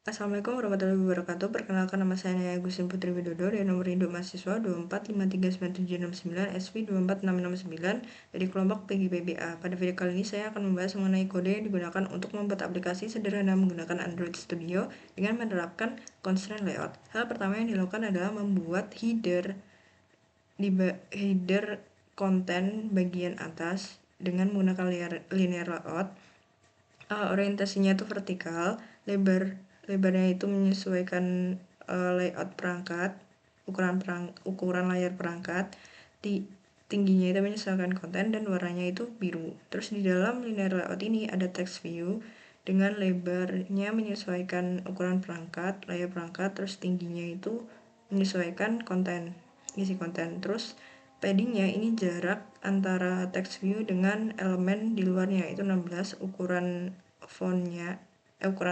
Assalamualaikum warahmatullahi wabarakatuh. Perkenalkan, nama saya Naya Agustin Putri Widodo dari nomor induk mahasiswa 24539769 SV 24669 dari kelompok PGPBA. Pada video kali ini saya akan membahas mengenai kode yang digunakan untuk membuat aplikasi sederhana menggunakan Android Studio dengan menerapkan constraint layout. Hal pertama yang dilakukan adalah membuat header konten bagian atas dengan menggunakan linear layout. Orientasinya itu vertikal, lebarnya itu menyesuaikan layout perangkat, ukuran layar perangkat, tingginya itu menyesuaikan konten, dan warnanya itu biru. Terus di dalam linear layout ini ada text view dengan lebarnya menyesuaikan ukuran perangkat, layar perangkat, terus tingginya itu menyesuaikan isi konten. Terus paddingnya ini jarak antara text view dengan elemen di luarnya itu 16, ukuran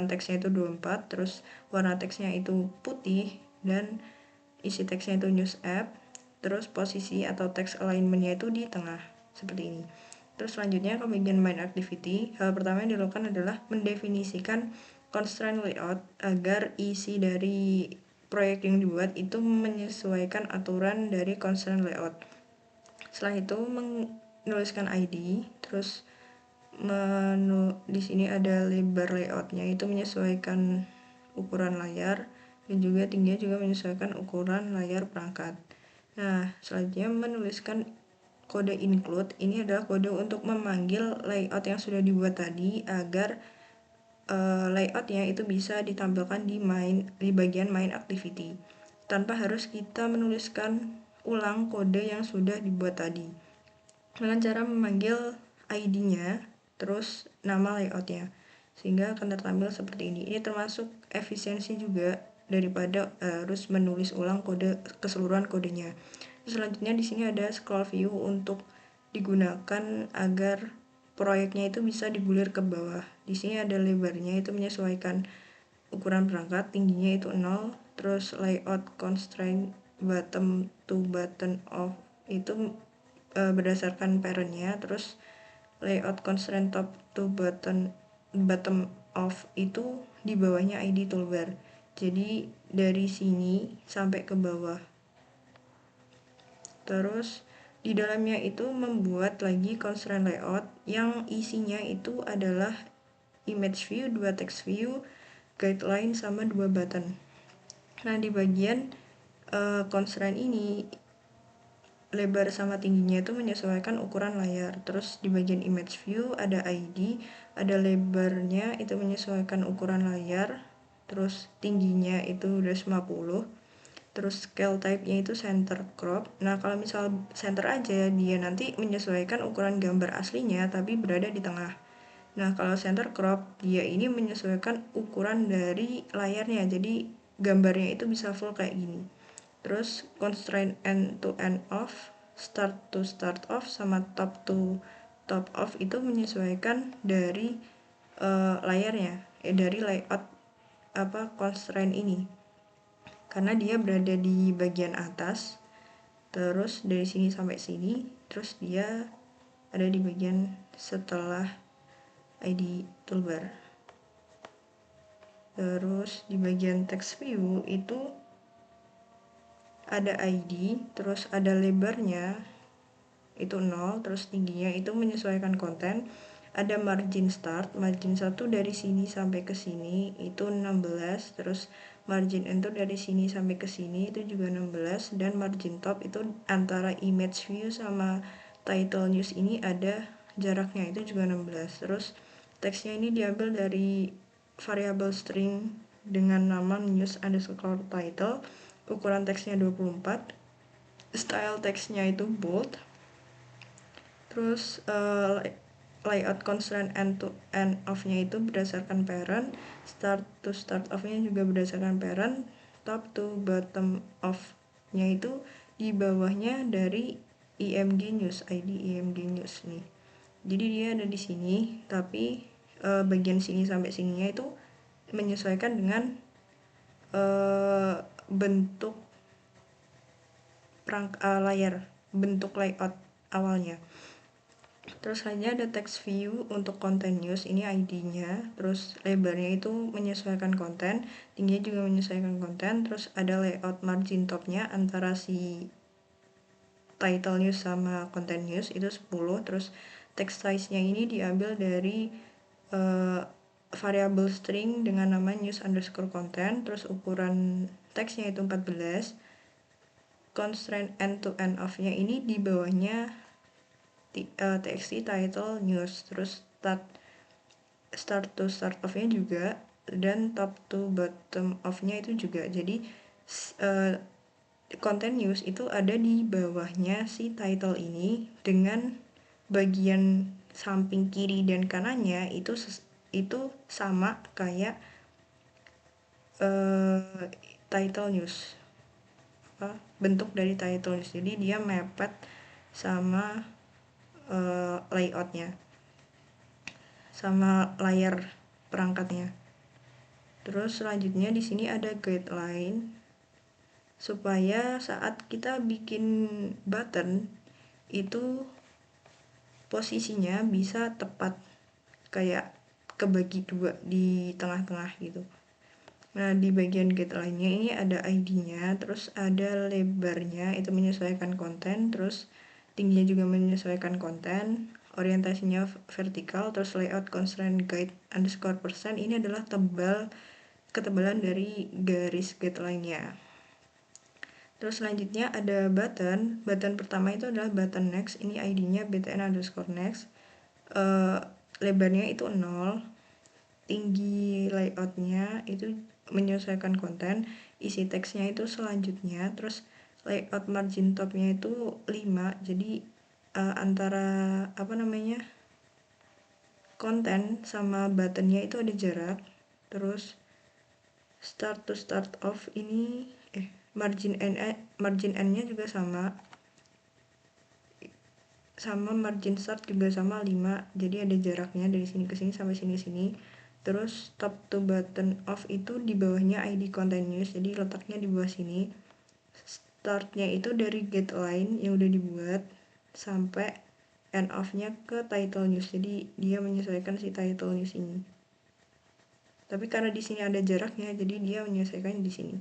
teksnya itu 24, terus warna teksnya itu putih, dan isi teksnya itu news app, terus posisi atau text alignmentnya itu di tengah seperti ini. Terus selanjutnya ke bagian main activity. Hal pertama yang dilakukan adalah mendefinisikan constraint layout agar isi dari proyek yang dibuat itu menyesuaikan aturan dari constraint layout. Setelah itu menuliskan ID, terus di sini ada lebar layoutnya itu menyesuaikan ukuran layar, dan juga tingginya juga menyesuaikan ukuran layar perangkat. Nah, selanjutnya menuliskan kode include. Ini adalah kode untuk memanggil layout yang sudah dibuat tadi agar layoutnya itu bisa ditampilkan di bagian main activity tanpa harus kita menuliskan ulang kode yang sudah dibuat tadi, dengan cara memanggil ID-nya terus nama layoutnya, sehingga akan tertampil seperti ini. Ini termasuk efisiensi juga daripada harus menulis ulang keseluruhan kodenya. Selanjutnya di sini ada scroll view untuk digunakan agar proyeknya itu bisa digulir ke bawah. Di sini ada lebarnya itu menyesuaikan ukuran perangkat, tingginya itu 0, terus layout constraint bottom to button off itu berdasarkan parentnya, terus layout constraint top to bottom off itu di bawahnya ID toolbar. Jadi dari sini sampai ke bawah. Terus di dalamnya itu membuat lagi constraint layout yang isinya itu adalah image view, 2 text view, guideline, sama 2 button. Nah, di bagian constraint ini lebar sama tingginya itu menyesuaikan ukuran layar. Terus di bagian image view ada ID, ada lebarnya itu menyesuaikan ukuran layar, terus tingginya itu 250, terus scale type-nya itu center crop. Nah, kalau misal center aja, dia nanti menyesuaikan ukuran gambar aslinya tapi berada di tengah. Nah, kalau center crop, dia ini menyesuaikan ukuran dari layarnya, jadi gambarnya itu bisa full kayak gini. Terus constraint end to end off, start to start off, sama top to top off itu menyesuaikan dari layarnya, dari layout constraint ini, karena dia berada di bagian atas, terus dari sini sampai sini, terus dia ada di bagian setelah ID toolbar. Terus di bagian text view itu ada ID, terus ada lebarnya itu 0, terus tingginya itu menyesuaikan konten. Ada margin start, margin 1 dari sini sampai ke sini itu 16, terus margin end dari sini sampai ke sini itu juga 16, dan margin top itu antara image view sama title news ini ada jaraknya itu juga 16. Terus teksnya ini diambil dari variabel string dengan nama news_title, ukuran teksnya 24, style teksnya itu bold, terus layout constraint end to end off-nya itu berdasarkan parent, start to start off-nya juga berdasarkan parent, top to bottom off-nya itu di bawahnya dari IMG news, ID IMG news nih. Jadi dia ada di sini, tapi bagian sini sampai sininya itu menyesuaikan dengan bentuk layar, bentuk layout awalnya. Terus selanjutnya ada text view untuk konten news, ini ID-nya. Terus lebarnya itu menyesuaikan konten, tingginya juga menyesuaikan konten. Terus ada layout margin top-nya antara si title news sama konten news itu 10. Terus text size-nya ini diambil dari variable string dengan nama news_content. Terus ukuran teksnya itu 14. Constraint end to end of-nya ini di bawahnya txt title news. Terus start to start of-nya juga, dan top to bottom of-nya itu juga. Jadi konten news itu ada di bawahnya si title ini, dengan bagian samping kiri dan kanannya itu sama kayak title news, bentuk dari title news. Jadi dia mepet sama layoutnya, sama layar perangkatnya. Terus selanjutnya di sini ada guideline supaya saat kita bikin button itu posisinya bisa tepat, kayak kebagi dua di tengah-tengah gitu. Nah, di bagian guideline-nya ini ada ID-nya, terus ada lebarnya itu menyesuaikan konten, terus tingginya juga menyesuaikan konten, orientasinya vertikal, terus layout constraint guide _% ini adalah ketebalan dari garis guideline-nya. Terus selanjutnya ada button pertama itu adalah button next, ini ID-nya btn_next. Lebarnya itu 0, tinggi layoutnya itu menyesuaikan konten, isi teksnya itu selanjutnya. Terus layout margin top-nya itu 5, jadi antara konten sama buttonnya itu ada jarak. Terus start to start off ini margin n-nya juga sama margin start juga sama 5, jadi ada jaraknya dari sini ke sini sampai sini. Terus top to button off itu di bawahnya ID content news, jadi letaknya di bawah sini. Startnya itu dari guideline yang udah dibuat sampai end off-nya ke title news, jadi dia menyesuaikan si title news ini. Tapi karena di sini ada jaraknya, jadi dia menyesuaikan di sini.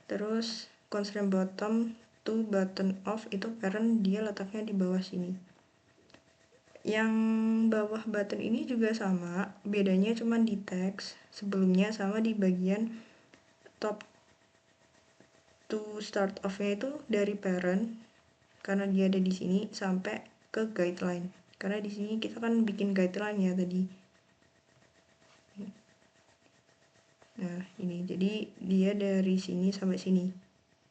Terus constraint bottom to button off itu parent, dia letaknya di bawah sini. Yang bawah button ini juga sama, bedanya cuma di teks sebelumnya sama di bagian top to start off-nya itu dari parent, karena dia ada di sini, sampai ke guideline. Karena di sini kita kan bikin guideline ya tadi. Nah, ini jadi dia dari sini sampai sini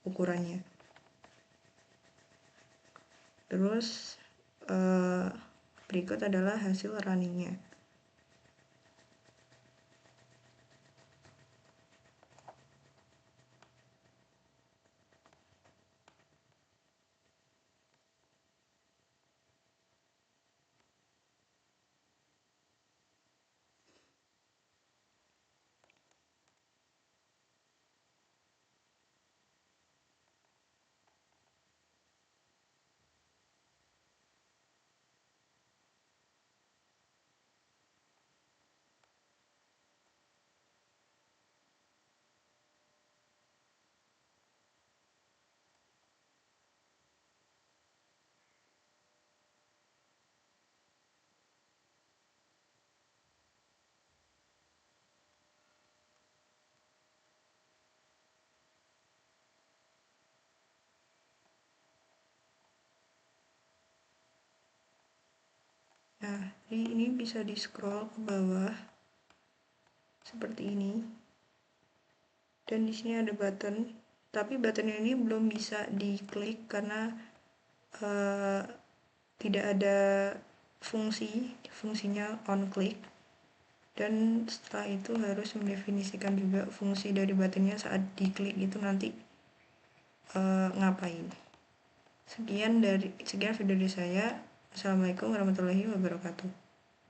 ukurannya. Terus berikut adalah hasil runningnya. Nah, jadi ini bisa di scroll ke bawah seperti ini. Dan di sini ada button, tapi button ini belum bisa diklik karena tidak ada fungsinya on click. Dan setelah itu harus mendefinisikan juga fungsi dari buttonnya saat diklik itu nanti ngapain. Sekian video dari saya. Assalamualaikum warahmatullahi wabarakatuh.